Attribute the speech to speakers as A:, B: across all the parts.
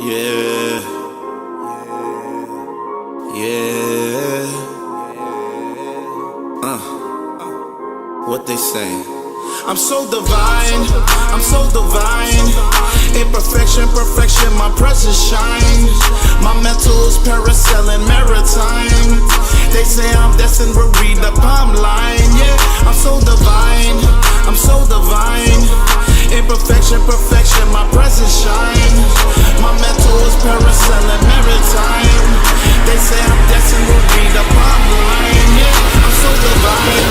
A: Yeah, yeah. What they say? I'm so divine, I'm so divine. Imperfection, perfection, my presence shines. My mental is parasailing maritime. They say I'm destined to read the palm line. Yeah, I'm so divine, I'm so divine. Imperfection, perfection, my presence shines. My mental is parasailing maritime. They say I'm destined to read the palm line. Yeah, I'm so divine.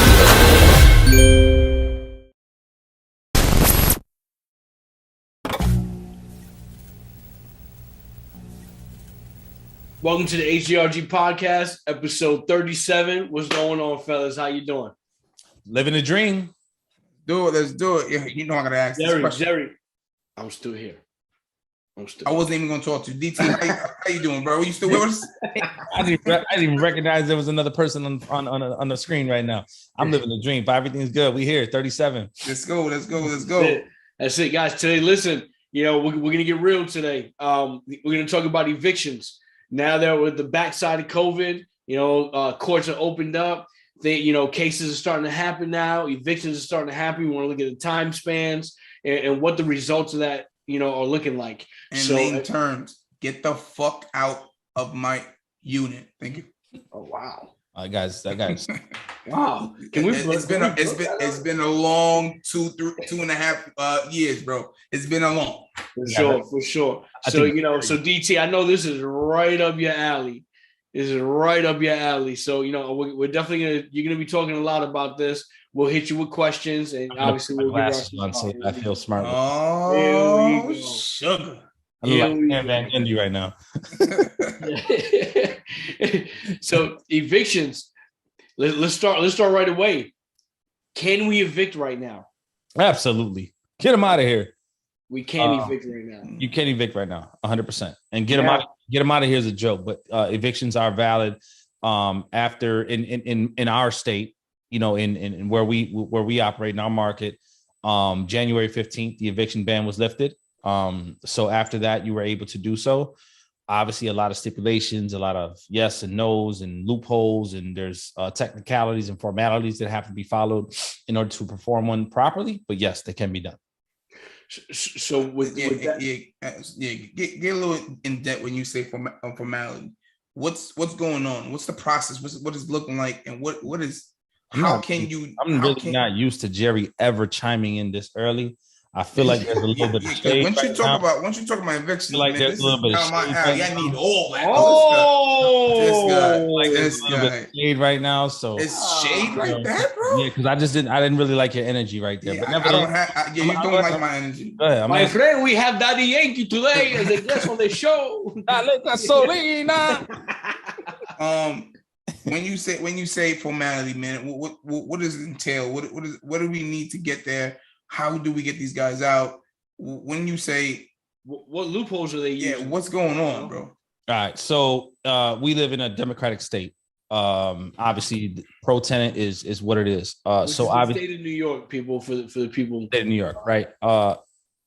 B: Welcome to the H.G.R.G podcast, episode 37. What's going on, fellas? How you doing?
C: Living a dream.
D: Do it. Let's do it. You know I gotta ask this question.
B: Jerry, I'm still here.
D: I wasn't even gonna talk to you. DT, how you doing, bro? You still with us?
C: I didn't even recognize there was another person on the screen right now. I'm living the dream, but everything's good. We here, 37.
D: Let's go.
B: That's it, guys. Today, listen, we're gonna get real today. We're gonna talk about evictions. Now that with the backside of COVID, courts are opened up. Cases are starting to happen now. Evictions are starting to happen. We want to look at the time spans and what the results of that, are looking like.
D: In main terms, get the fuck out of my unit. Thank you.
B: Oh wow.
C: That guy's.
B: Wow.
D: It's been a long 2.5 years, bro. It's been a long.
B: For sure. So DT, I know this is right up your alley. So we're definitely you're gonna be talking a lot about this. We'll hit you with questions, and obviously we'll give you our
C: so I feel smart.
D: Oh, sugar.
C: I look like Van Gundy right now.
B: So evictions. Let's start right away. Can we evict right now?
C: Absolutely. Get them out of here.
B: We can't evict right now.
C: You can't evict right now, 100%. And get them out. Get them out of here is a joke, but evictions are valid. After in our state, in where we operate in our market, January 15th, the eviction ban was lifted. So after that, you were able to do so. Obviously, a lot of stipulations, a lot of yes and no's and loopholes, and there's technicalities and formalities that have to be followed in order to perform one properly. But yes, they can be done.
B: So get
D: a little in depth when you say formality. What's going on? What's the process? What is looking like, and what is? I'm
C: really not used to Jerry ever chiming in this early. I feel like there's a little bit of shade.
D: Once you talk about evictions,
C: like there's a little bit of shade.
D: I need all that.
C: This guy. Shade right now. So
D: it's shade like that, bro.
C: Yeah, because I didn't really like your energy right there.
D: Yeah, but you don't like my energy.
C: Go ahead,
B: my friend, we have Daddy Yankee today as a guest on the show.
D: When you say formality, man, what does it entail? What do we need to get there? How do we get these guys out? When you say
B: what loopholes are they using?
D: Yeah, what's going on, bro?
C: All right, so we live in a democratic state. Obviously, pro tenant is what it is. So obviously,
B: state of New York, people for the people.
C: State of New York, right?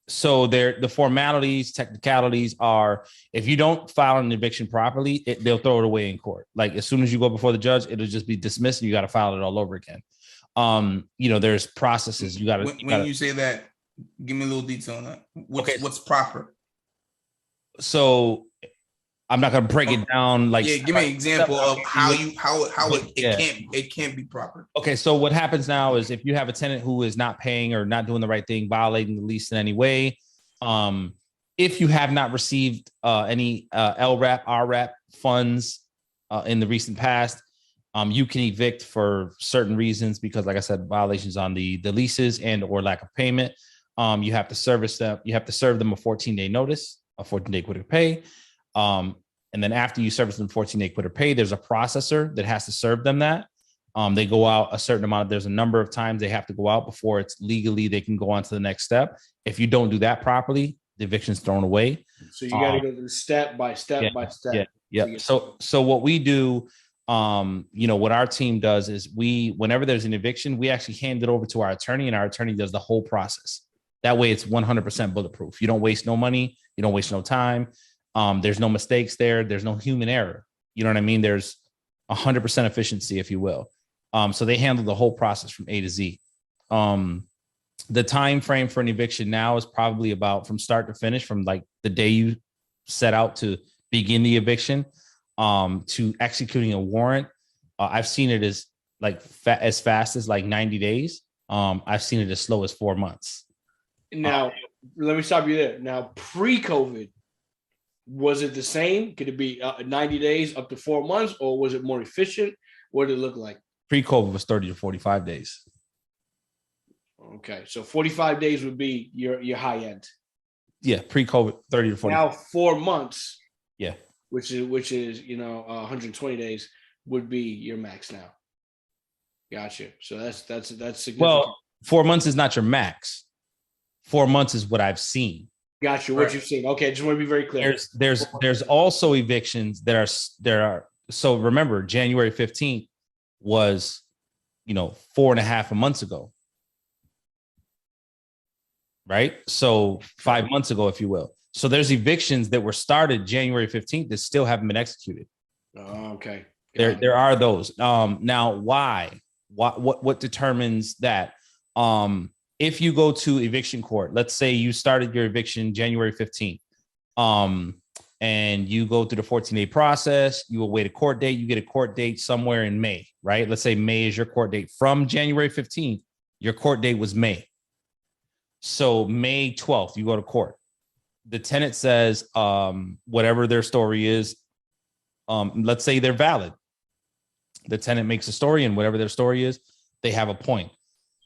C: So the formalities, technicalities are if you don't file an eviction properly, they'll throw it away in court. Like as soon as you go before the judge, it'll just be dismissed, and you got to file it all over again. There's processes you got to.
D: When you say that, give me a little detail on that. What's proper?
C: So I'm not going to break it down.
D: Give me an example of how it can't be proper.
C: Okay, so what happens now is if you have a tenant who is not paying or not doing the right thing, violating the lease in any way, if you have not received any LRAP, RRAP funds in the recent past, you can evict for certain reasons because, like I said, violations on the leases and or lack of payment. You have to service them. You have to serve them a 14-day notice, a 14-day quit or pay. And then after you service them 14-day quit or pay, there's a processor that has to serve them that. They go out a certain amount. There's a number of times they have to go out before it's legally they can go on to the next step. If you don't do that properly, the eviction's thrown away.
B: So you got to go through step by step by step.
C: Yeah. So what we do. What our team does is whenever there's an eviction, we actually hand it over to our attorney, and our attorney does the whole process. That way it's 100% bulletproof. You don't waste no money. You don't waste no time. There's no mistakes there. There's no human error. You know what I mean? There's 100% efficiency, if you will. So they handle the whole process from A to Z. The time frame for an eviction now is probably about from start to finish, from like the day you set out to begin the eviction to executing a warrant. I've seen it as like as fast as like 90 days. I've seen it as slow as 4 months.
B: Now, let me stop you there. Now, pre-COVID, was it the same? Could it be 90 days up to 4 months, or was it more efficient? What did it look like?
C: Pre-COVID was 30 to 45 days.
B: Okay, so 45 days would be your high end.
C: Yeah, pre-COVID, 30 to 40.
B: Now 4 months.
C: Yeah,
B: which is 120 days would be your max now. Gotcha. So that's significant.
C: Well, 4 months is not your max. 4 months is what I've seen.
B: Gotcha. What you've seen. Okay, just want to be very clear.
C: There's also evictions that are. So remember, January 15th was 4.5 months ago. Right. So 5 months ago, if you will. So there's evictions that were started January 15th that still haven't been executed.
B: Oh, okay.
C: There are those. Now, why? What determines that? If you go to eviction court, let's say you started your eviction January 15th, and you go through the 14-day process, you await a court date, you get a court date somewhere in May, right? Let's say May is your court date. From January 15th, your court date was May. So May 12th, you go to court. The tenant says, whatever their story is, let's say they're valid. The tenant makes a story, and whatever their story is, they have a point.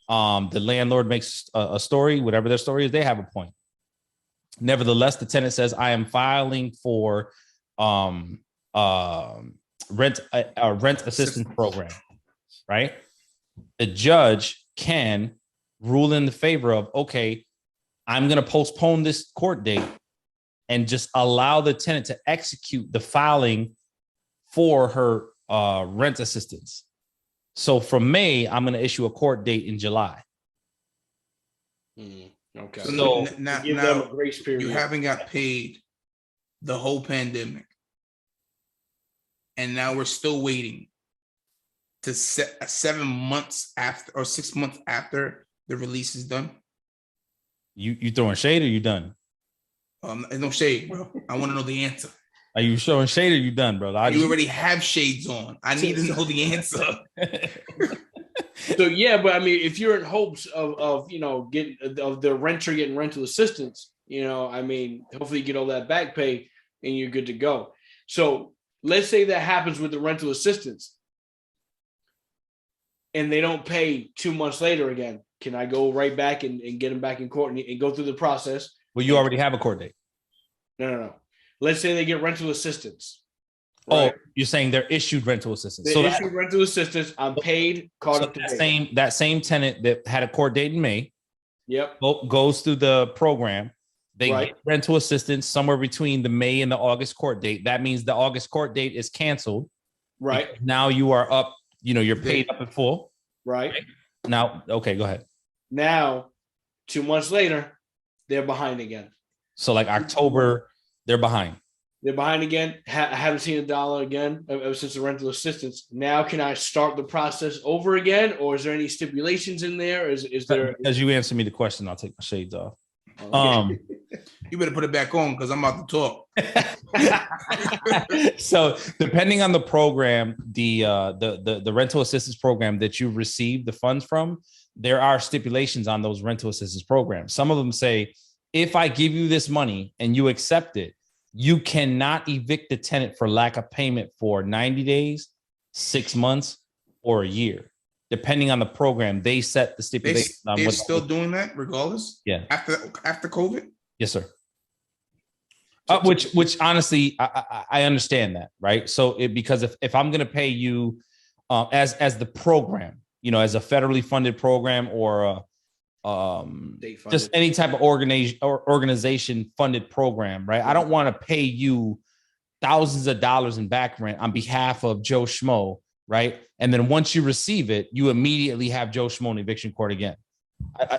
C: The landlord makes a story, whatever their story is, they have a point. Nevertheless, the tenant says, I am filing for rent assistance program, right? The judge can rule in the favor of, okay, I'm going to postpone this court date and just allow the tenant to execute the filing for her rent assistance. So from May, I'm going to issue a court date in July.
B: Okay.
D: So now
B: give them a grace period.
D: You haven't got paid the whole pandemic, and now we're still waiting to set 7 months after or 6 months after the release is done.
C: You throwing shade, or you done?
D: There's no shade, bro. I want to know the answer.
C: Are you showing shade, or you done, bro?
D: You already have shades on. I need to know the answer.
B: So yeah, but I mean, if you're in hopes of getting of the renter getting rental assistance, I mean, hopefully you get all that back pay and you're good to go. So let's say that happens with the rental assistance, and they don't pay 2 months later again. Can I go right back and get them back in court and go through the process?
C: Well, you already have a court date.
B: No. Let's say they get rental assistance. Right?
C: Oh, you're saying they're issued rental assistance.
B: They issued rental assistance. I'm paid, caught up to date.
C: That same tenant that had a court date in May.
B: Yep.
C: Goes through the program. They
B: Right.
C: get rental assistance somewhere between the May and the August court date. That means the August court date is canceled.
B: Right.
C: Now you are up, you're paid up in full.
B: Right.
C: Now, okay, go ahead.
B: Now, 2 months later, they're behind again.
C: So like October, they're behind.
B: They're behind again. I haven't seen a dollar again ever since the rental assistance. Now, can I start the process over again, or is there any stipulations in there? Is there?
C: As you answer me the question, I'll take my shades off.
B: Okay.
D: You better put it back on because I'm about to talk.
C: So depending on the program, the rental assistance program that you receive the funds from, there are stipulations on those rental assistance programs. Some of them say, if I give you this money and you accept it, you cannot evict the tenant for lack of payment for 90 days, 6 months, or a year. Depending on the program, they set the stipulations.
D: They're still doing that regardless?
C: Yeah.
D: After COVID?
C: Yes, sir. Which honestly, I understand that, right? So because if I'm going to pay you as the program, as a federally funded program or just any type of organization funded program, right? I don't want to pay you thousands of dollars in back rent on behalf of Joe Schmo, right? And then once you receive it, you immediately have Joe Schmo in eviction court again. I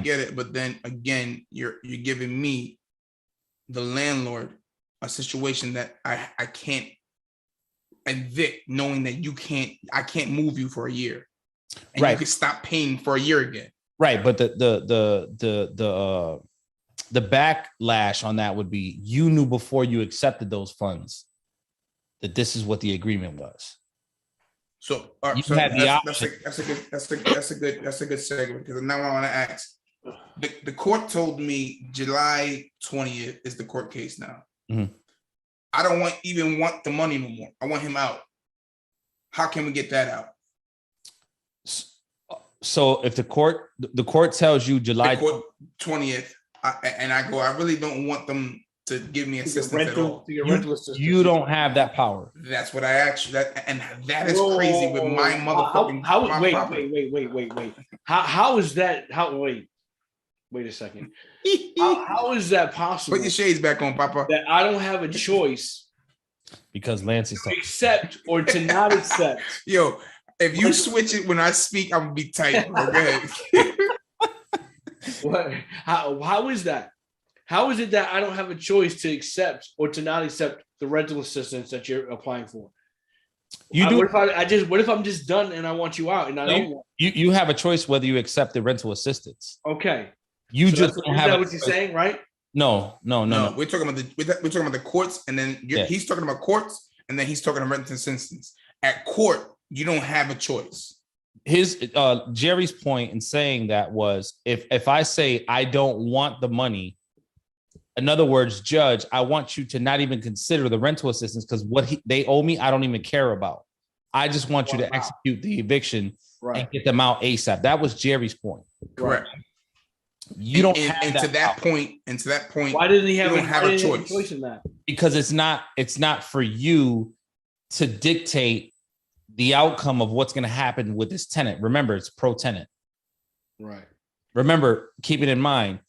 C: get it. But then again, you're giving me
D: the landlord a situation that I can't evict, knowing that I can't move you for a year, and you can stop paying for a year again.
C: Right, but the backlash on that would be you knew before you accepted those funds that this is what the agreement was.
D: So,
C: you
D: so
C: had the
D: that's
C: option.
D: a good segment, because now I want to ask. The court told me July 20th is the court case now.
C: Mm-hmm.
D: I don't want the money no more. I want him out. How can we get that out?
C: So if the court tells you July
D: 20th, I really don't want them to give me assistance at all.
C: You don't have that power.
D: That's what I asked you. And that is crazy with my motherfucking.
B: Wait. How is that? Wait a second. How is that possible?
D: Put your shades back on, Papa.
B: That I don't have a choice
C: because Lance is
B: to accept or to not accept.
D: Yo, if you switch it when I speak, I'm gonna be tight. Okay.
B: What? How is that? How is it that I don't have a choice to accept or to not accept the rental assistance that you're applying for?
C: You do.
B: What if I'm just done and I want you out? And
C: you have a choice whether you accept the rental assistance.
B: Okay.
C: You so just don't have.
B: Is that what you're saying, right?
C: No.
D: We're talking about the courts, and then he's talking about courts, and then he's talking about rental assistance. At court, you don't have a choice.
C: His Jerry's point in saying that was if I say I don't want the money, in other words, judge, I want you to not even consider the rental assistance because what they owe me, I don't even care about. I just want you to execute the eviction and get them out ASAP. That was Jerry's point.
D: Correct.
C: You don't
D: have and to that point,
B: why didn't he have
D: a choice
B: in that?
C: Because it's not for you to dictate the outcome of what's going to happen with this tenant. Remember, it's pro-tenant.
B: Right.
C: Remember, keep it in mind,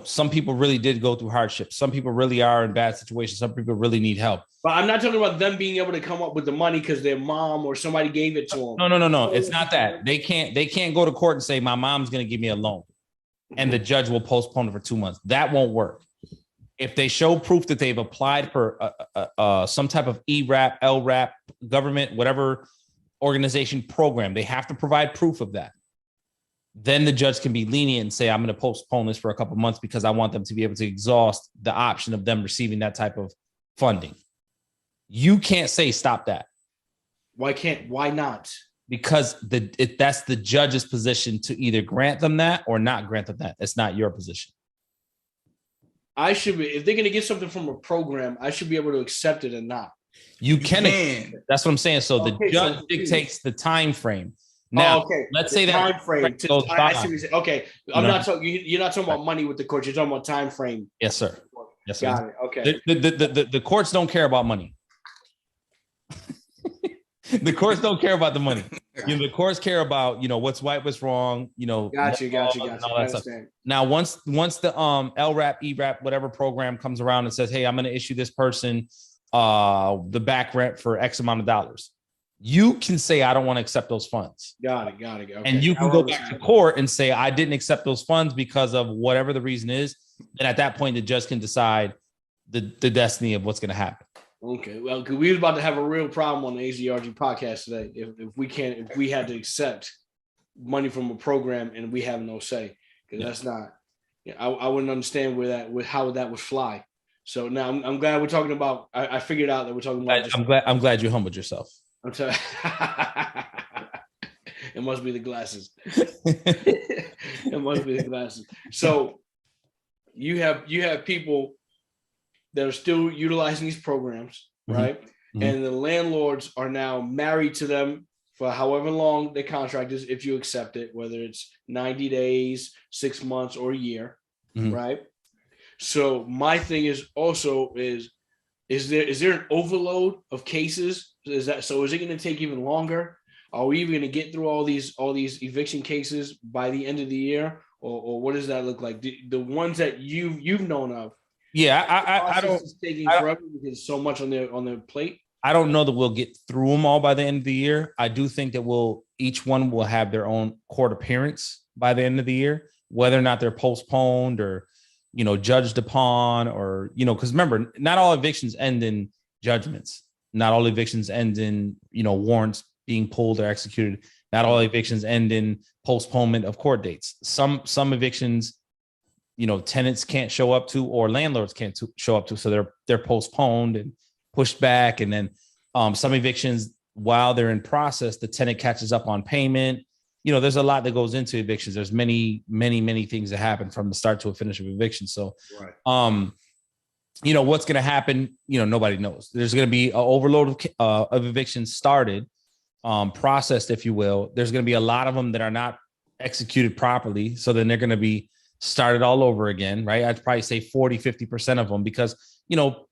C: some people really did go through hardships. Some people really are in bad situations. Some people really need help.
B: But I'm not talking about them being able to come up with the money because their mom or somebody gave it to them.
C: No. It's not that. They can't go to court and say, my mom's going to give me a loan and the judge will postpone it for 2 months. That won't work. If they show proof that they've applied for some type of ERAP, LRAP, government, whatever organization program, they have to provide proof of that. Then the judge can be lenient and say, I'm going to postpone this for a couple of months because I want them to be able to exhaust the option of them receiving that type of funding. You can't say stop that.
B: Why not?
C: Because that's the judge's position to either grant them that or not grant them that. It's not your position.
B: I should be, if they're going to get something from a program, I should be able to accept it and not.
C: You can. That's what I'm saying. So the judge dictates the time frame. Now, let's say that
B: time frame. Okay, not talking. You're not talking about money with the court. You're talking about time frame.
C: Yes, sir. Yes, sir.
B: Got it. Okay.
C: The courts don't care about money. The courts don't care about the money. The courts care about what's right, what's wrong.
B: Gotcha.
C: Now, once the LRAP, ERAP, whatever program comes around and says, hey, I'm going to issue this person the back rent for X amount of dollars, you can say I don't want to accept those funds.
B: Got it. Okay.
C: And you can go back to court and say I didn't accept those funds because of whatever the reason is. And at that point, the judge can decide the destiny of what's going to happen.
B: Okay, well, because we was about to have a real problem on the H.G.R.G podcast today if we had to accept money from a program and we have no say, because that's not. I wouldn't understand how that would fly. So now I'm glad we're talking about. I figured out that we're talking about.
C: I'm glad you humbled yourself.
B: I'm telling. It must be the glasses. It must be the glasses. So you have people that are still utilizing these programs, right? Mm-hmm. And the landlords are now married to them for however long the contract is, if you accept it, whether it's 90 days, 6 months, or a year, right? So my thing is also is there an overload of cases? Is it going to take even longer? Are we even going to get through all these eviction cases by the end of the year, or what does that look like? The ones that you've known of.
C: Yeah, I don't.
B: It's taking forever because so much on their plate.
C: I don't know that we'll get through them all by the end of the year. I do think that each one will have their own court appearance by the end of the year, whether or not they're postponed or judged upon, or, because remember, not all evictions end in judgments. Not all evictions end in, warrants being pulled or executed. Not all evictions end in postponement of court dates. Some evictions, tenants can't show up to, or landlords can't show up to, so they're postponed and pushed back. And then some evictions, while they're in process, the tenant catches up on payment. There's a lot that goes into evictions. There's many, many, many things that happen from the start to a finish of eviction. So, right. What's going to happen, nobody knows. There's going to be an overload of evictions started, processed, if you will. There's going to be a lot of them that are not executed properly. So then they're going to be started all over again, right? I'd probably say 40-50% of them, because,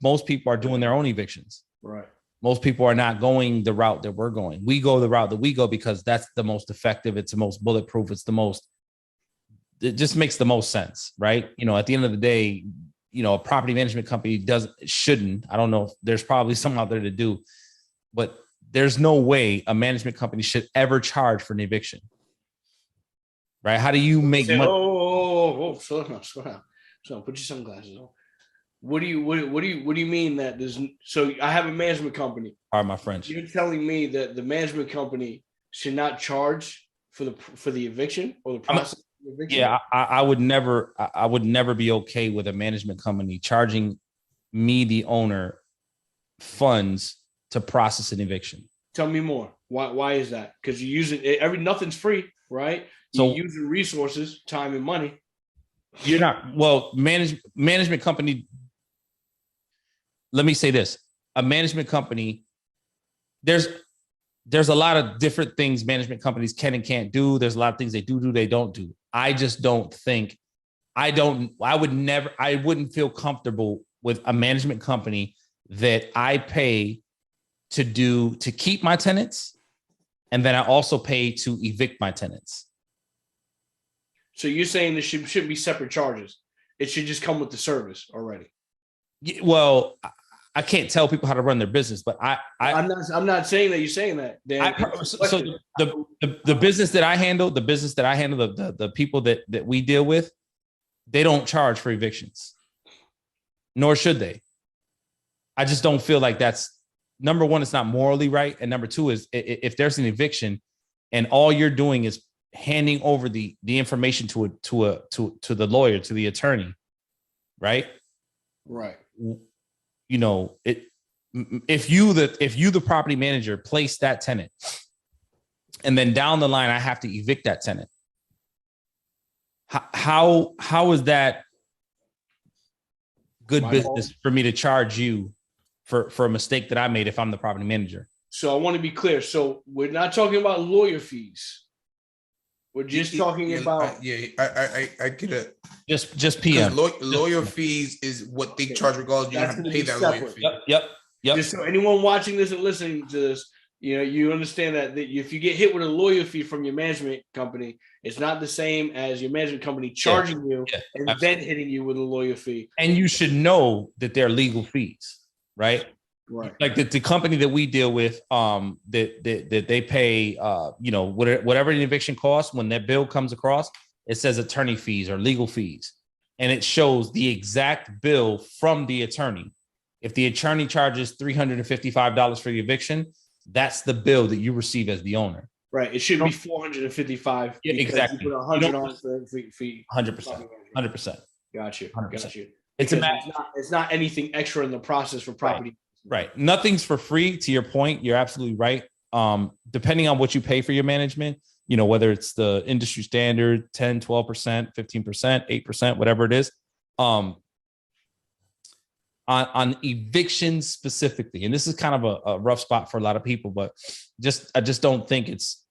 C: most people are doing their own evictions.
B: Right.
C: Most people are not going the route that we're going. We go the route that we go because that's the most effective. It's the most bulletproof. It just makes the most sense, right? At the end of the day, a property management company shouldn't. I don't know if there's probably some out there to do, but there's no way a management company should ever charge for an eviction, right? How do you make money?
B: Slow down. So put your sunglasses on. What do you mean that there's? So I have a management company.
C: All right, my French.
B: You're telling me that the management company should not charge for the eviction or the process of the eviction?
C: Yeah, I would never be okay with a management company charging me, the owner, funds to process an eviction.
B: Tell me more. Why is that? Because you're using nothing's free, right?
C: So
B: you're using resources, time, and money.
C: You're not. Well, management company. Let me say this: a management company, there's a lot of different things management companies can and can't do. There's a lot of things they do, they don't do. I just don't think. I wouldn't feel comfortable with a management company that I pay to keep my tenants, and then I also pay to evict my tenants.
B: So you're saying there shouldn't be separate charges. It should just come with the service already.
C: Well, I can't tell people how to run their business, but
B: I'm not saying that you're saying that.
C: So the business that I handle, the people that we deal with, they don't charge for evictions, nor should they. I just don't feel like that's, number one, it's not morally right, and number two is if there's an eviction and all you're doing is handing over the information to the lawyer, to the attorney, right?
B: Right.
C: If you the property manager place that tenant, and then down the line I have to evict that tenant, how is that good business for me to charge you for a mistake that I made if I'm the property manager?
B: So I want to be clear. So we're not talking about lawyer fees. We're just talking about.
D: I get it.
C: Just PM.
D: Lawyer fees is what they charge regardless. You have to pay that lawyer fee.
C: Yep.
B: Just so anyone watching this and listening to this, you understand that if you get hit with a lawyer fee from your management company, it's not the same as your management company charging you and then hitting you with a lawyer fee.
C: And you should know that they're legal fees, right?
B: Right.
C: Like the company that we deal with, that they pay, whatever an eviction costs, when that bill comes across, it says attorney fees or legal fees. And it shows the exact bill from the attorney. If the attorney charges $355 for the eviction, that's the bill that you receive as the owner.
B: Right. It should be $455.
C: Yeah, exactly.
B: You put 100 on for fee.
C: 100%.
B: Got you.
C: 100%.
B: It's not anything extra in the process for property.
C: Right. Nothing's for free. To your point, you're absolutely right. Depending on what you pay for your management, whether it's the industry standard, 10, 12%, 15%, 8%, whatever it is, on evictions specifically. And this is kind of a rough spot for a lot of people, but I just don't think it's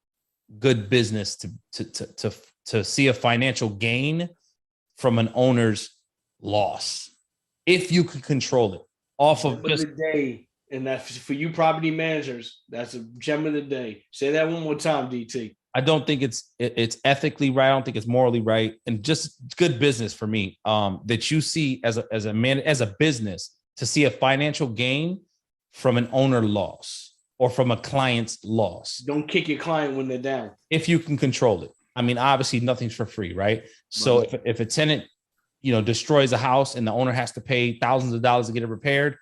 C: good business to see a financial gain from an owner's loss if you can control it. Off of
B: just the day, and that's for you property managers. That's a gem of the day. Say that one more time, DT.
C: I don't think it's ethically right. I don't think it's morally right, and just good business for me. That you see as a business to see a financial gain from an owner loss or from a client's loss.
B: Don't kick your client when they're down.
C: If you can control it. I mean, obviously nothing's for free, right? So if a tenant destroys a house and the owner has to pay thousands of dollars to get it repaired.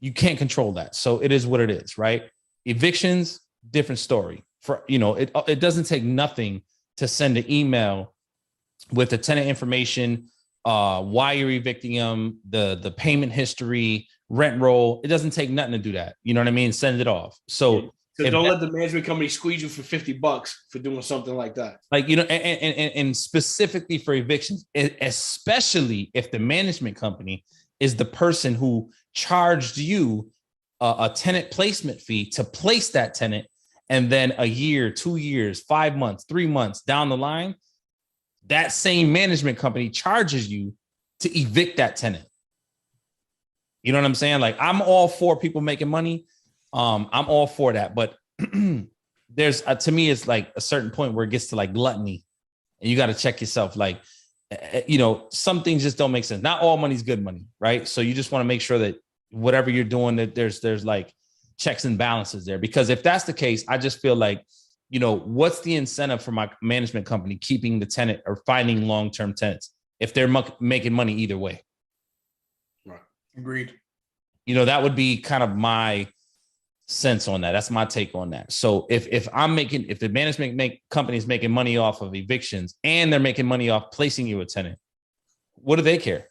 C: You can't control that. So it is what it is, right? Evictions, different story. It doesn't take nothing to send an email with the tenant information, why you're evicting them, the payment history, rent roll. It doesn't take nothing to do that. You know what I mean? Send it off. So
B: don't let the management company squeeze you for $50 for doing something like that.
C: And specifically for evictions, especially if the management company is the person who charged you a tenant placement fee to place that tenant, and then a year, 2 years, 5 months, 3 months down the line, that same management company charges you to evict that tenant. You know what I'm saying? Like, I'm all for people making money. I'm all for that. But there's, to me, it's like a certain point where it gets to like gluttony, and you got to check yourself. Like, some things just don't make sense. Not all money's good money, right? So you just want to make sure that whatever you're doing, that there's like checks and balances there. Because if that's the case, I just feel like, what's the incentive for my management company keeping the tenant or finding long-term tenants if they're making money either way?
B: Right.
D: Agreed.
C: That would be kind of my sense on that. That's my take on that. So if the management company is making money off of evictions and they're making money off placing you a tenant, what do they care?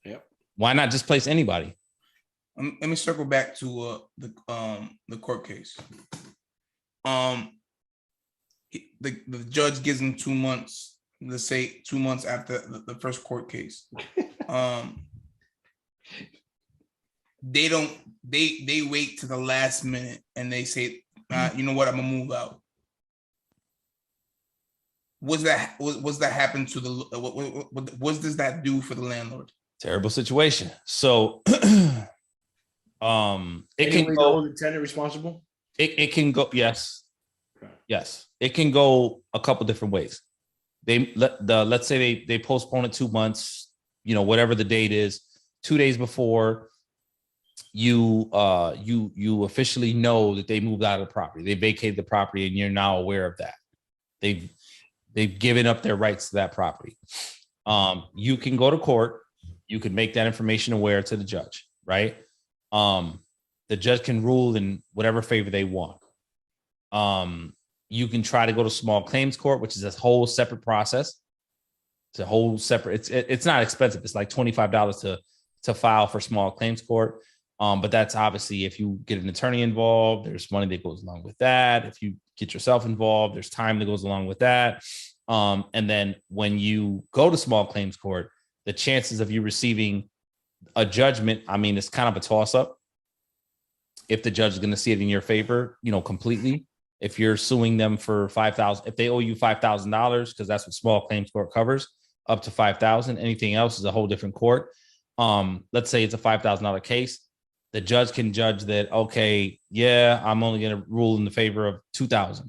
B: Yep. Why
C: not just place anybody?
D: Let me circle back to the court case. The judge gives him 2 months. Let's say 2 months after the first court case. They wait to the last minute and they say, you know what, I'm gonna move out. Was that happen to the what does that do for the landlord?
C: Terrible situation. So it can go,
B: hold the tenant responsible.
C: It can go, yes. Yes. It can go a couple different ways. Let's say they postpone it 2 months, whatever the date is, 2 days before you officially know that they moved out of the property. They vacated the property and you're now aware of that. They've given up their rights to that property. You can go to court. You can make that information aware to the judge, right? The judge can rule in whatever favor they want. You can try to go to small claims court, which is a whole separate process. It's a whole separate, it's not expensive. It's like $25 to file for small claims court. But that's obviously, if you get an attorney involved, there's money that goes along with that. If you get yourself involved, there's time that goes along with that. And then when you go to small claims court, the chances of you receiving a judgment, it's kind of a toss up. If the judge is going to see it in your favor, completely. If you're suing them for $5,000, if they owe you $5,000, because that's what small claims court covers, up to $5,000. Anything else is a whole different court. Let's say it's a $5,000 case. The judge can judge that, okay, yeah, I'm only going to rule in the favor of $2,000.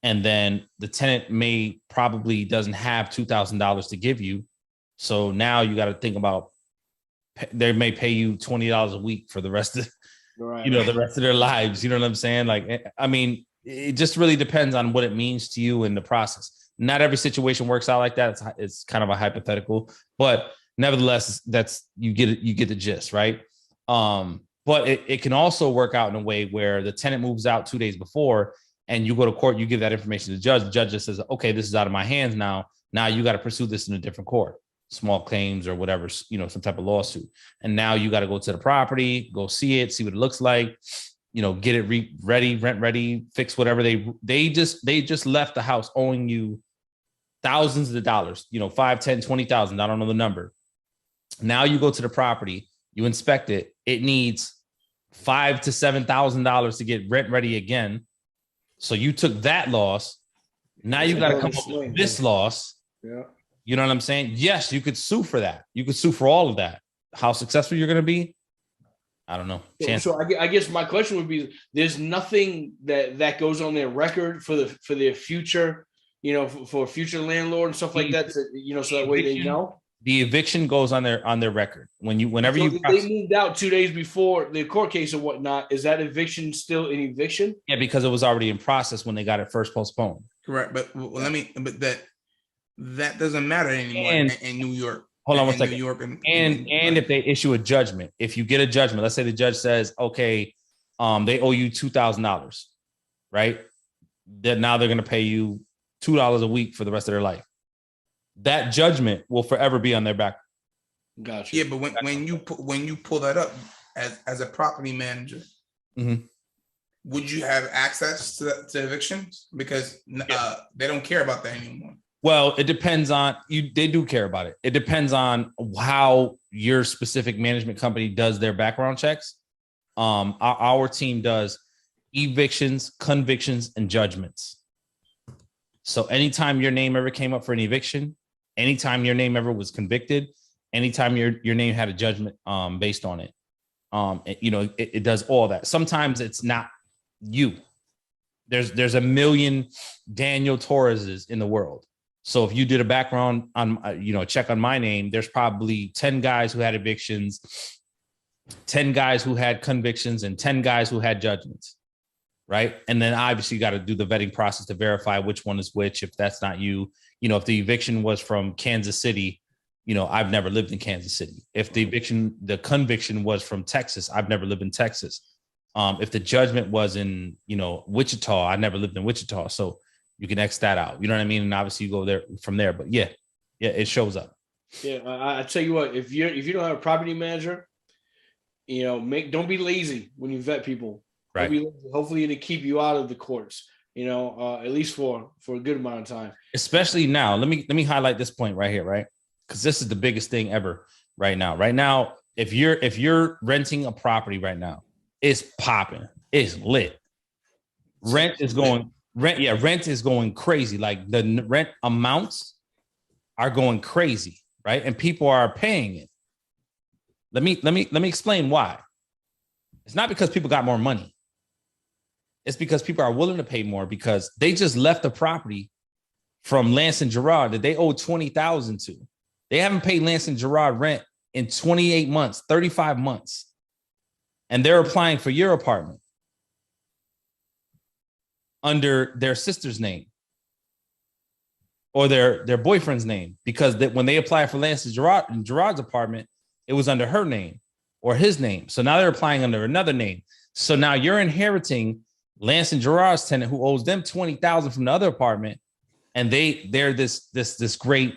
C: And then the tenant probably doesn't have $2,000 to give you. So now you got to think about, they may pay you $20 a week for the rest of, the rest of their lives. You know what I'm saying? Like, it just really depends on what it means to you in the process. Not every situation works out like that. It's kind of a hypothetical, but nevertheless, you get the gist, right? But it can also work out in a way where the tenant moves out 2 days before and you go to court, you give that information to the judge. The judge just says, okay, this is out of my hands now. Now you got to pursue this in a different court, small claims or whatever, some type of lawsuit. And now you got to go to the property, go see it, see what it looks like, get it ready, rent ready, fix whatever they just left the house owing you thousands of dollars, 5, 10, 20,000. I don't know the number. Now you go to the property, you inspect it. It needs $5,000 to $7,000 to get rent ready again. So you took that loss. Now you got to come up with this loss.
B: Yeah.
C: You know what I'm saying? Yes, you could sue for that. You could sue for all of that. How successful you're going to be, I don't know.
B: So I guess my question would be: there's nothing that goes on their record for their future, for a future landlord and stuff like that. So that way they know.
C: The eviction goes on their record. Whenever
B: they moved out 2 days before the court case or whatnot, is that eviction still an eviction?
C: Yeah, because it was already in process when they got it first postponed.
D: Correct, but That doesn't matter anymore in New York.
C: Hold on one
D: New
C: second.
D: York
C: and if they issue a judgment, if you get a judgment, let's say the judge says, okay, they owe you $2,000, right? That now they're going to pay you $2 a week for the rest of their life. That judgment will forever be on their back.
D: Gotcha. Yeah, but when you pull that up as a property manager, would you have access to evictions? Because they don't care about that anymore. Well,
C: it depends on you. They do care about it. It depends on how your specific management company does their background checks. Our team does evictions, convictions, and judgments. So anytime your name ever came up for an eviction, anytime your name ever was convicted, anytime your name had a judgment based on it, it does all that. Sometimes it's not you. There's a million Daniel Torreses in the world. So if you did a background on, check on my name, there's probably 10 guys who had evictions, 10 guys who had convictions, and 10 guys who had judgments, right? And then obviously you got to do the vetting process to verify which one is which. If that's not you, if the eviction was from Kansas City, I've never lived in Kansas City. If the conviction was from Texas, I've never lived in Texas. If the judgment was in, Wichita, I never lived in Wichita. So you can X that out. You know what I mean? And obviously you go there from there. But yeah, it shows up.
B: Yeah, I tell you what, if you don't have a property manager, don't be lazy when you vet people.
C: Right.
B: Hopefully to keep you out of the courts. At least for a good amount of time.
C: Especially now. Let me highlight this point right here, right? Because this is the biggest thing ever right now. Right now, if you're renting a property right now, it's popping. It's lit. Rent is going crazy. Like the rent amounts are going crazy, right? And people are paying it. Let me explain why. It's not because people got more money. It's because people are willing to pay more because they just left the property from Lance and Gerard that they owe $20,000 to. They haven't paid Lance and Gerard rent in 28 months, 35 months. And they're applying for your apartment under their sister's name or their boyfriend's name, because when they applied for Lance and Gerard's apartment, it was under her name or his name. So now they're applying under another name. So now you're inheriting Lance and Gerard's tenant who owes them $20,000 from the other apartment, and they're this great,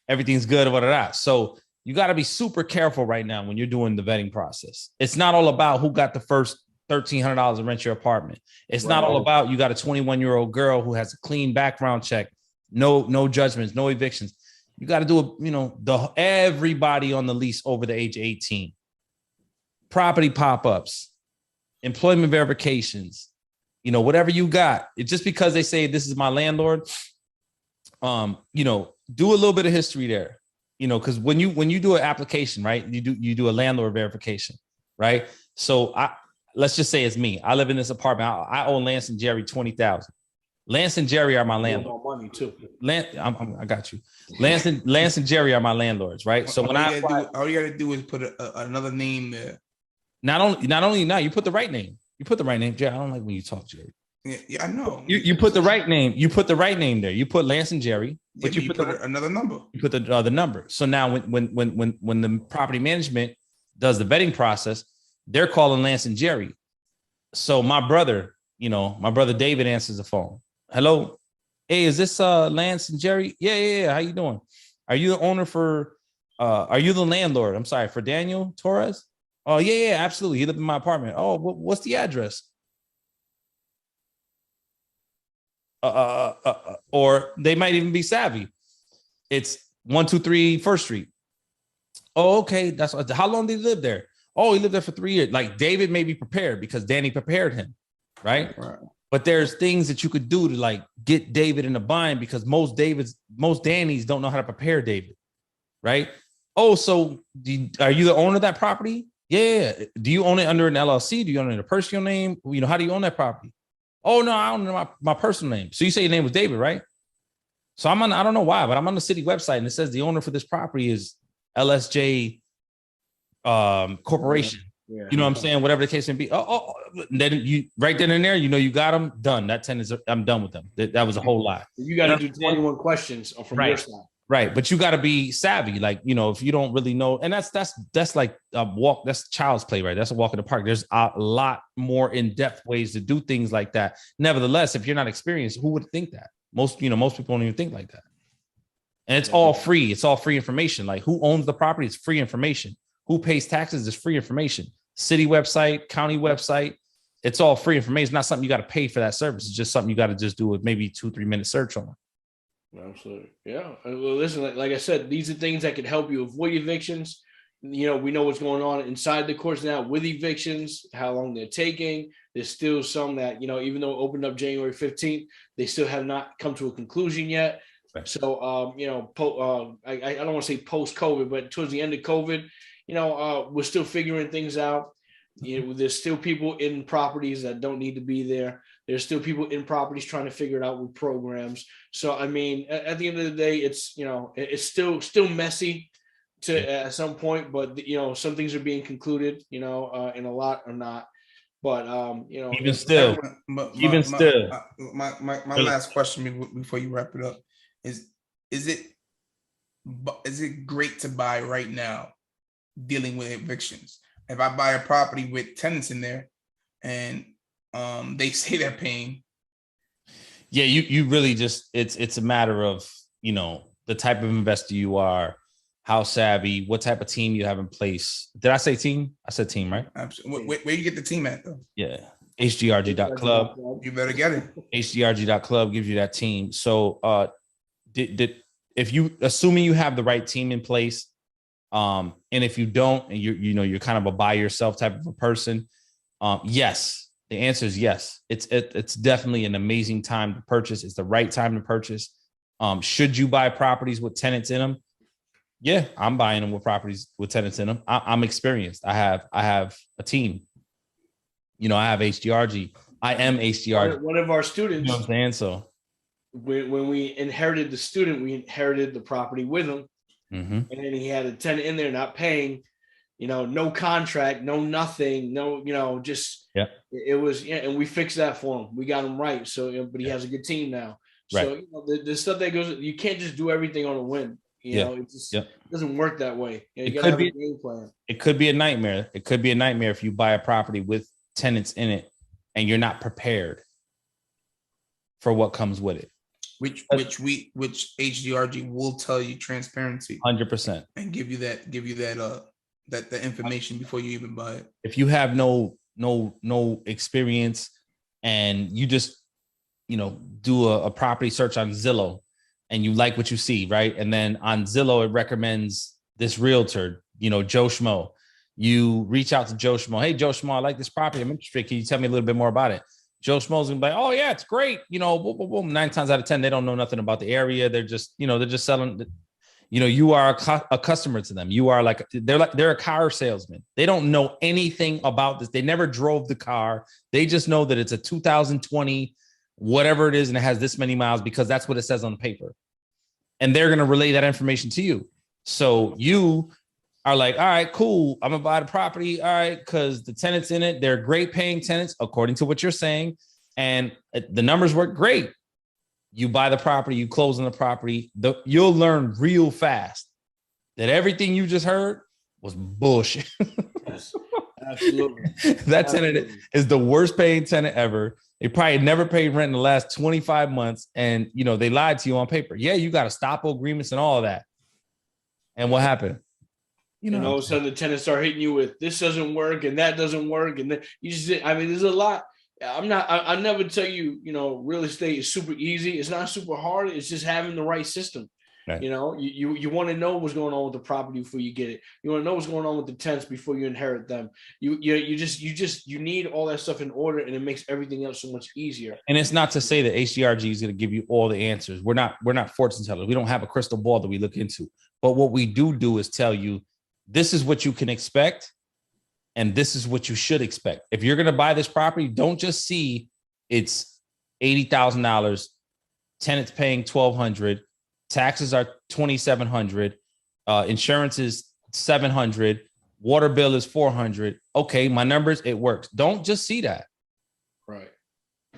C: everything's good, whatever. So you got to be super careful right now when you're doing the vetting process. It's not all about who got the first $1,300 to rent your apartment. It's not all about you got a 21-year-old girl who has a clean background check, no judgments, no evictions. You got to do everybody on the lease over the age of 18. Property pop-ups, employment verifications, whatever you got. It's just because they say this is my landlord, do a little bit of history there, because when you do an application, right, you do a landlord verification, right? So let's just say it's me. I live in this apartment. I owe Lance and Jerry $20,000. Lance and Jerry are my landlord.
B: Money too.
C: I got you. Lance and Jerry are my landlords, right? So
D: all you gotta do is put another name there.
C: Not only now, you put the right name. You put the right name, Jerry. I don't like when you talk, Jerry.
D: Yeah, I know.
C: You put the right name. You put the right name there. You put Lance and Jerry, but you put
D: another number.
C: You put the other number. So now when the property management does the vetting process, they're calling Lance and Jerry. So my brother David answers the phone. Hello, hey, is this Lance and Jerry? Yeah. How you doing? Are you the owner are you the landlord? I'm sorry, for Daniel Torres? Oh, yeah, absolutely. He lived in my apartment. Oh, what's the address? Or they might even be savvy. It's 123 First Street. Oh, okay. That's how long did he live there? Oh, he lived there for 3 years. Like David may be prepared because Danny prepared him, right? But there's things that you could do to like get David in a bind because most Dannys don't know how to prepare David, right? Oh, so are you the owner of that property? Yeah. Do you own it under an LLC? Do you own it in a personal name? How do you own that property? Oh, no, I own it my personal name. So you say your name was David, right? So I don't know why, but I'm on the city website and it says the owner for this property is LSJ Corporation. You know what I'm saying? Whatever the case may be. Then you right then and there, you got them done. That 10 is, I'm done with them. That was a whole lot.
B: You got to do 21 questions from your side.
C: Right. But you got to be savvy. Like, if you don't really know, and that's like a walk, that's child's play, right? That's a walk in the park. There's a lot more in-depth ways to do things like that. Nevertheless, if you're not experienced, who would think that? Most people don't even think like that. And it's all free. It's all free information. Like, who owns the property? It's free information. Who pays taxes is free information. City website, county website. It's all free information. It's not something you got to pay for that service. It's just something you got to just do with maybe 2-3 minute search on.
B: Absolutely. Yeah. Well, listen, like I said, these are things that can help you avoid evictions. We know what's going on inside the courts now with evictions, how long they're taking. There's still some that, even though it opened up January 15th, they still have not come to a conclusion yet. Right. So, I don't want to say post-COVID, but towards the end of COVID, we're still figuring things out. There's still people in properties that don't need to be there. There's still people in properties trying to figure it out with programs. So, I mean, at the end of the day, it's, it's still messy at some point, but, some things are being concluded, and a lot are not. But,
C: even still,
D: my last question before you wrap it up is it great to buy right now dealing with evictions? If I buy a property with tenants in there and they say they're paying.
C: Yeah, you really just, it's a matter of, the type of investor you are, how savvy, what type of team you have in place. Did I say team? I said team, right?
D: Absolutely. Where you get the team at though?
C: Yeah. H.G.R.G.club.
D: You better get it.
C: H.G.R.G.club gives you that team. So if you, assuming you have the right team in place, and if you don't, and you're kind of a by yourself type of a person, yes, the answer is yes. It's definitely an amazing time to purchase. It's the right time to purchase. Should you buy properties with tenants in them? Yeah, I'm buying them with properties with tenants in them. I'm experienced. I have a team. I have H.G.R.G. I am H.G.R.G.
B: One of our students.
C: You know what I'm saying? So
B: when we inherited the student, we inherited the property with him. Mm-hmm. And then he had a tenant in there not paying, no contract, no nothing, no, just, it was, and we fixed that for him. We got him right. So, but he has a good team now. So, the stuff that goes, you can't just do everything on a whim. It just doesn't work that way. You got to have a game plan.
C: It could be a nightmare. It could be a nightmare if you buy a property with tenants in it and you're not prepared for what comes with it.
D: Which H.G.R.G will tell you transparency
C: 100%
D: and give you that information before you even buy it.
C: If you have no experience and you just do a property search on Zillow and you like what you see, right? And then on Zillow it recommends this realtor, Joe Schmo. You reach out to Joe Schmo. Hey, Joe Schmo, I like this property. I'm interested. Can you tell me a little bit more about it? Joe Schmo's gonna be like, oh yeah, it's great. Boom, boom, boom. 9 times out of 10, they don't know nothing about the area. They're just, they're just selling. You are a customer to them. You are they're a car salesman. They don't know anything about this. They never drove the car. They just know that it's a 2020, whatever it is, and it has this many miles because that's what it says on the paper. And they're gonna relay that information to you. So you are like, all right, cool. I'm gonna buy the property. All right, because the tenants in it, they're great paying tenants, according to what you're saying. And the numbers work great. You buy the property, you close on the property. You'll learn real fast that everything you just heard was bullshit.
B: Yes, absolutely.
C: That tenant is the worst paying tenant ever. They probably never paid rent in the last 25 months. And they lied to you on paper. Yeah, you got estoppel agreements and all of that. And what happened?
B: And all of a sudden the tenants start hitting you with this doesn't work and that doesn't work. And then there's a lot. I never tell you, real estate is super easy. It's not super hard. It's just having the right system. Right. You want to know what's going on with the property before you get it. You want to know what's going on with the tenants before you inherit them. You need all that stuff in order, and it makes everything else so much easier.
C: And it's not to say that H.G.R.G is going to give you all the answers. We're not fortune tellers. We don't have a crystal ball that we look into. But what we do is tell you, this is what you can expect, and this is what you should expect. If you're going to buy this property, don't just see it's $80,000, tenants paying $1,200, taxes are $2,700, insurance is $700, Water bill is $400. Okay, my numbers, it works. Don't just see that.
B: Right.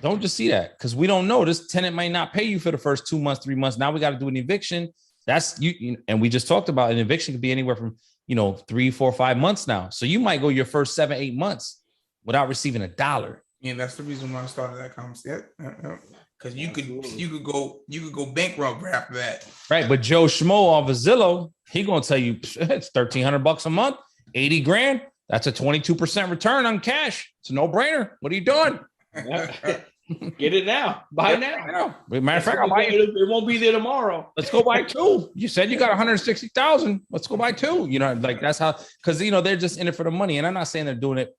C: Don't just see that, because we don't know. This tenant might not pay you for the first 2 months, 3 months. Now we got to do an eviction. That's you. And we just talked about an eviction could be anywhere from 3, 4, 5 months now. So you might go your first 7, 8 months without receiving a dollar.
D: Yeah, that's the reason why I started that conversation. Because you could go bankrupt after that.
C: Right. But Joe Schmo off of Zillow, he gonna tell you it's $1,300 a month, 80 grand. That's a 22% return on cash. It's a no-brainer. What are you doing?
B: Get it now. Buy now.
C: Matter of fact, I'll buy it.
B: It won't be there tomorrow.
C: Let's go buy 2. You said you got 160,000. Let's go buy 2. Like that's how, because they're just in it for the money. And I'm not saying they're doing it,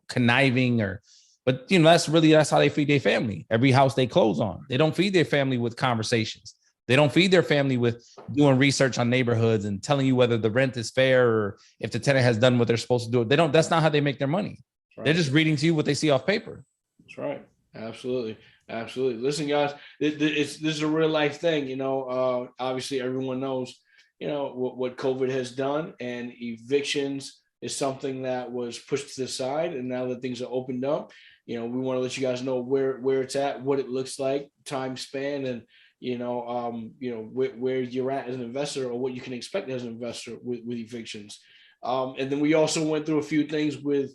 C: conniving but that's how they feed their family. Every house they close on. They don't feed their family with conversations. They don't feed their family with doing research on neighborhoods and telling you whether the rent is fair or if the tenant has done what they're supposed to do. That's not how they make their money. Right. They're just reading to you what they see off paper.
B: That's right. Absolutely. Listen, guys, this is a real life thing. Obviously everyone knows, what COVID has done, and evictions is something that was pushed to the side. And now that things are opened up, we want to let you guys know where it's at, what it looks like, time span, and where you're at as an investor, or what you can expect as an investor with evictions. And then we also went through a few things with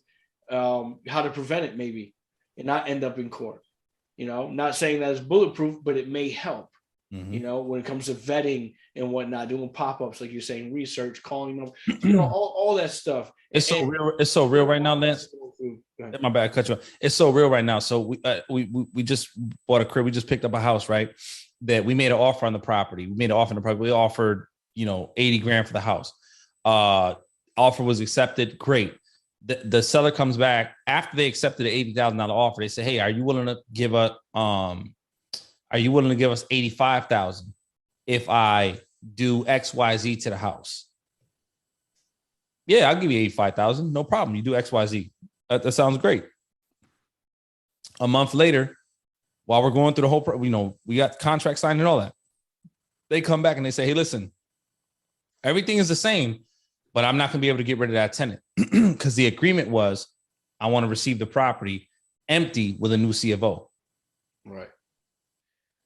B: how to prevent it, maybe, and not end up in court. Not saying that it's bulletproof, but it may help. Mm-hmm. When it comes to vetting and whatnot, doing pop-ups, like you're saying, research, calling them, all that stuff.
C: It's so real right now, Lance. My bad, cut you off. It's so real right now. So we just bought a crib. We just picked up a house, right? That we made an offer on the property. We offered, 80 grand for the house. Offer was accepted. Great. The seller comes back after they accepted the $80,000 offer. They say, "Hey, are you willing to give us $85,000 if I do XYZ to the house?" Yeah, I'll give you $85,000. No problem. You do XYZ. That sounds great. A month later, while we're going through the whole, we got contract signed and all that. They come back and they say, "Hey, listen, everything is the same, but I'm not going to be able to get rid of that tenant because the agreement was I want to receive the property empty with a new CFO."
B: Right.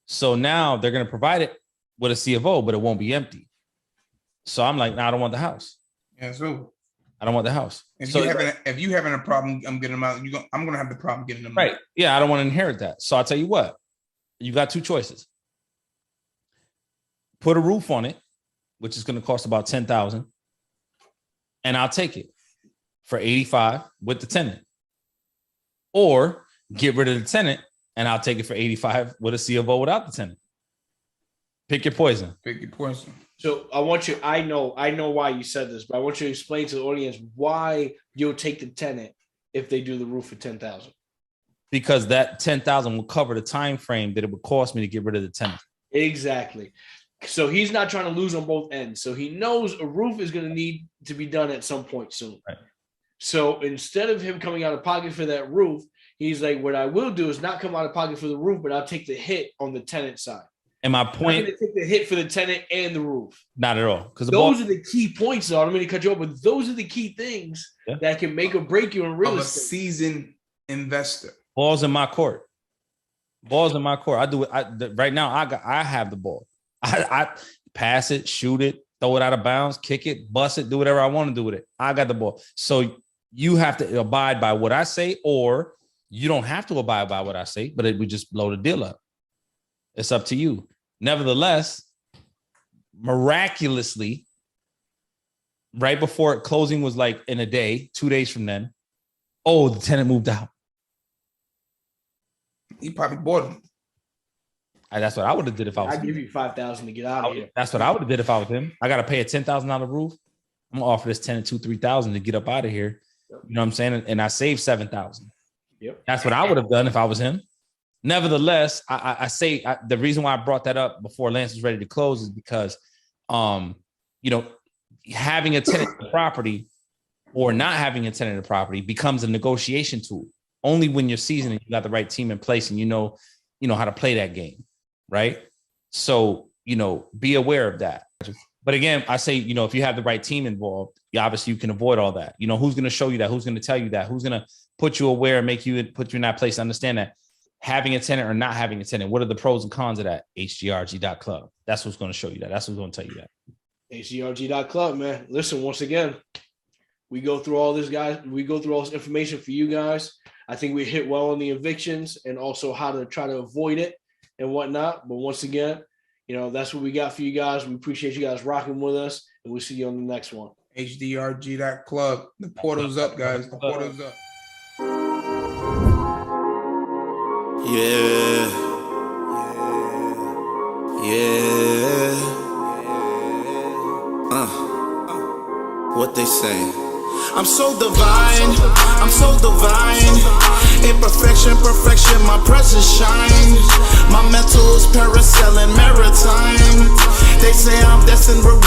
C: So now they're going to provide it with a CFO, but it won't be empty. So I'm like, "No, I don't want the house."
D: Yeah, so
C: I don't want the house.
D: If you having a problem, I'm getting them out. I'm going to have the problem getting them
C: right.
D: out.
C: Yeah, I don't want to inherit that. So I'll tell you what, you got 2 choices. Put a roof on it, which is going to cost about $10,000. And I'll take it for $85,000 with the tenant, or get rid of the tenant and I'll take it for $85,000 with a CFO without the tenant. Pick your poison.
B: So I know why you said this, but I want you to explain to the audience why you'll take the tenant if they do the roof for $10,000.
C: Because that $10,000 will cover the time frame that it would cost me to get rid of the tenant.
B: Exactly. So he's not trying to lose on both ends. So he knows a roof is going to need to be done at some point soon. Right. So instead of him coming out of pocket for that roof, he's like, what I will do is not come out of pocket for the roof, but I'll take the hit on the tenant side.
C: And my point,
B: I'm going to take the hit for the tenant and the roof.
C: Not at all. Because
B: those are the key points, though. I don't mean to cut you off, but those are the key things that can make or break you in real estate.
D: A seasoned investor.
C: Ball's in my court. I do it. Right now, I have the ball. I pass it, shoot it, throw it out of bounds, kick it, bust it, do whatever I want to do with it. I got the ball. So you have to abide by what I say, or you don't have to abide by what I say, but we just blow the deal up. It's up to you. Nevertheless, miraculously, right before closing was like in a day, 2 days from then, the tenant moved out.
D: He probably bought him.
C: That's what I would have did if I was.
B: I'd give you $5,000 to get out of here.
C: That's what I would have did if I was him. I got to pay a $10,000 roof. I'm gonna offer this tenant $2,000-$3,000 to get up out of here. You know what I'm saying? And I saved $7,000.
B: Yep.
C: That's what I would have done if I was him. Nevertheless, I say the reason why I brought that up before Lance was ready to close is because, having a tenant in the property or not having a tenant in the property becomes a negotiation tool. Only when you're seasoned and you got the right team in place and you know how to play that game, right? So, be aware of that. But again, I say, you know, if you have the right team involved, obviously you can avoid all that. You know, who's going to show you that? Who's going to tell you that? Who's going to put you aware and put you in that place to understand that having a tenant or not having a tenant, what are the pros and cons of that? HGRG.club. That's what's going to show you that. That's what's going to tell you that.
B: HGRG.club, man. Listen, once again, we go through all this, guys. We go through all this information for you guys. I think we hit well on the evictions and also how to try to avoid it and whatnot. But once again, you know, that's what we got for you guys. We appreciate you guys rocking with us, and we'll see you on the next one.
D: HDRG.club. The portal's up, guys. The portal's up.
A: Yeah. What they say? I'm so divine, I'm so divine. Imperfection, perfection, my presence shines. My mental is parasailing maritime. They say I'm destined, but